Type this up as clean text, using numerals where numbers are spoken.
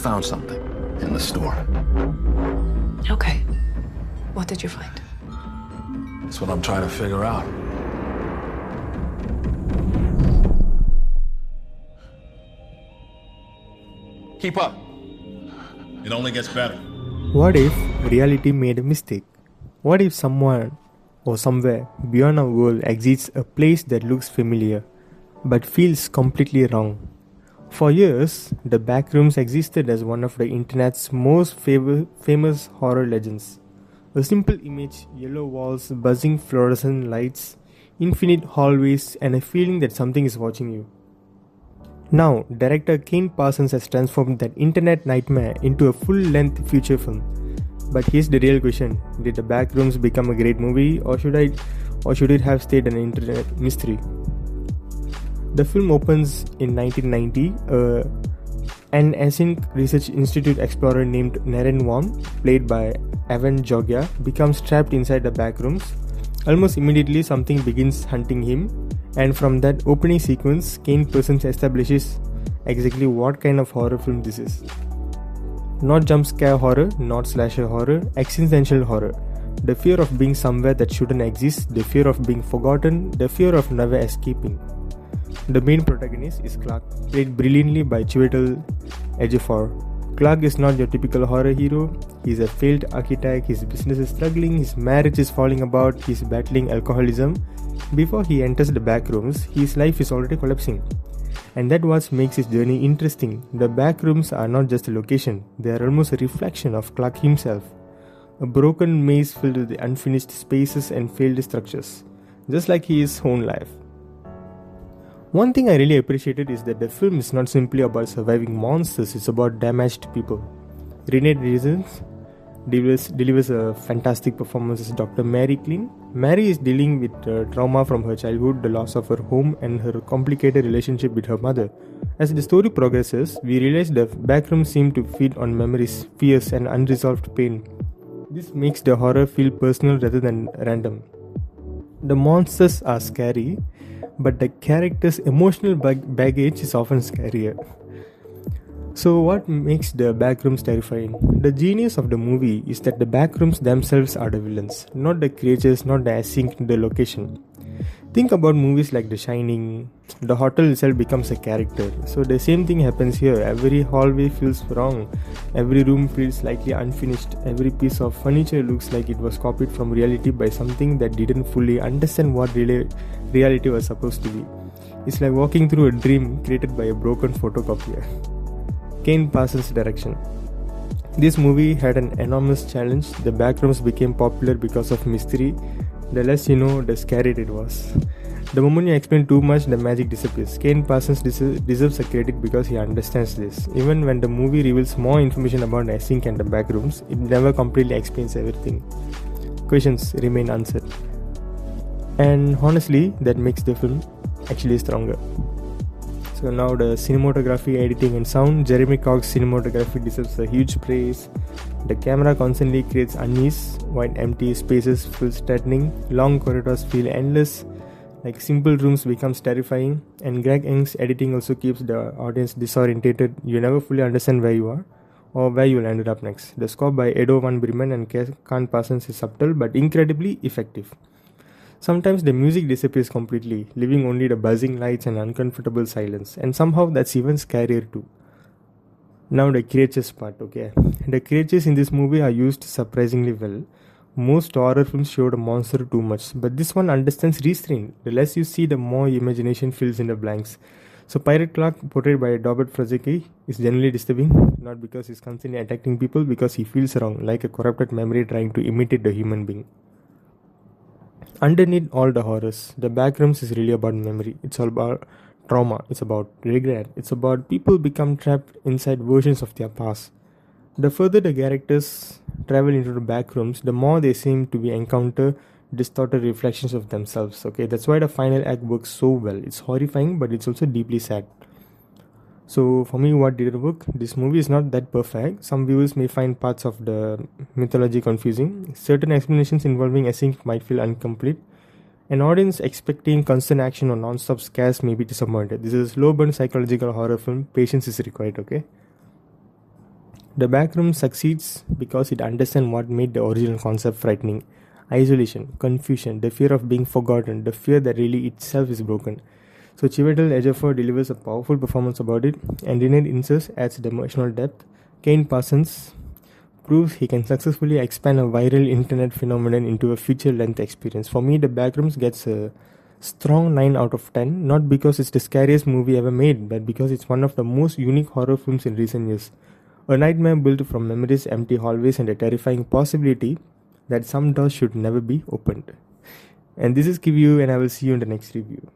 found something in the store. Okay. What did you find? That's what I'm trying to figure out. Keep up. It only gets better. What if reality made a mistake? What if someone or somewhere beyond our world exists a place that looks familiar but feels completely wrong? For years, the Backrooms existed as one of the internet's most famous horror legends. A simple image, yellow walls, buzzing fluorescent lights, infinite hallways, and a feeling that something is watching you. Now, director Kane Parsons has transformed that internet nightmare into a full-length feature film. But here's the real question: did the Backrooms become a great movie, or should it have stayed an internet mystery? The film opens in 1990. An Async Research Institute explorer named Naren Wong, played by Evan Jogia, becomes trapped inside the Backrooms. Almost immediately, something begins hunting him, and from that opening sequence, Kane Parsons establishes exactly what kind of horror film this is. Not jump scare horror, not slasher horror, existential horror. The fear of being somewhere that shouldn't exist, the fear of being forgotten, the fear of never escaping. The main protagonist is Clark, played brilliantly by Chiwetel Ejiofor. Clark is not your typical horror hero. He's a failed architect, his business is struggling, his marriage is falling apart, he's battling alcoholism. Before he enters the Backrooms, his life is already collapsing. And that's what makes his journey interesting. The Backrooms are not just a location, they are almost a reflection of Clark himself. A broken maze filled with unfinished spaces and failed structures, just like his own life. One thing I really appreciated is that the film is not simply about surviving monsters, it's about damaged people. Renee Reasons delivers a fantastic performance as Dr. Mary Klein. Mary is dealing with trauma from her childhood, the loss of her home, and her complicated relationship with her mother. As the story progresses, we realize the Backrooms seem to feed on memories, fears, and unresolved pain. This makes the horror feel personal rather than random. The monsters are scary, but the character's emotional baggage is often scarier. So what makes the Backrooms terrifying? The genius of the movie is that the Backrooms themselves are the villains, not the creatures, not the async, the location. Think about movies like The Shining. The hotel itself becomes a character. So the same thing happens here. Every hallway feels wrong. Every room feels slightly unfinished. Every piece of furniture looks like it was copied from reality by something that didn't fully understand what reality was supposed to be. It's like walking through a dream created by a broken photocopier. Kane Parsons' direction. This movie had an enormous challenge. The Backrooms became popular because of mystery. The less you know, the scarier it was. The moment you explain too much, the magic disappears. Kane Parsons deserves a credit because he understands this. Even when the movie reveals more information about Async and the Backrooms, it never completely explains everything. Questions remain answered. And honestly, that makes the film actually stronger. So now the cinematography, editing and sound. Jeremy Cox's cinematography deserves a huge praise. The camera constantly creates unease, wide empty spaces feel threatening, long corridors feel endless, like simple rooms becomes terrifying, and Greg Eng's editing also keeps the audience disorientated. You never fully understand where you are or where you will end up next. The score by Edo Van Bremen and Kane Parsons is subtle but incredibly effective. Sometimes the music disappears completely, leaving only the buzzing lights and uncomfortable silence, and somehow that's even scarier too. Now the creatures part, okay. The creatures in this movie are used surprisingly well. Most horror films showed a monster too much, but this one understands restraint. The less you see, the more imagination fills in the blanks. So Pirate Clark, portrayed by Robert Frazeki, is generally disturbing, not because he's constantly attacking people, because he feels wrong, like a corrupted memory trying to imitate the human being. Underneath all the horrors, the Backrooms is really about memory. It's all about trauma. It's about regret. It's about people become trapped inside versions of their past. The further the characters travel into the Backrooms, the more they seem to be encounter distorted reflections of themselves. Okay, that's why the final act works so well. It's horrifying, but it's also deeply sad. So for me, what didn't work? This movie is not that perfect. Some viewers may find parts of the mythology confusing. Certain explanations involving async might feel incomplete. An audience expecting constant action or non-stop scares may be disappointed. This is a slow burn psychological horror film. Patience is required, okay? The Backrooms succeeds because it understands what made the original concept frightening: isolation, confusion, the fear of being forgotten, the fear that really itself is broken. So Chiwetel Ejiofor delivers a powerful performance about it, and Renee Inces adds the emotional depth. Kane Parsons proves he can successfully expand a viral internet phenomenon into a feature-length experience. For me, The Backrooms gets a strong 9 out of 10, not because it's the scariest movie ever made, but because it's one of the most unique horror films in recent years. A nightmare built from memories, empty hallways, and a terrifying possibility that some doors should never be opened. And this is KEAVIYOO, and I will see you in the next review.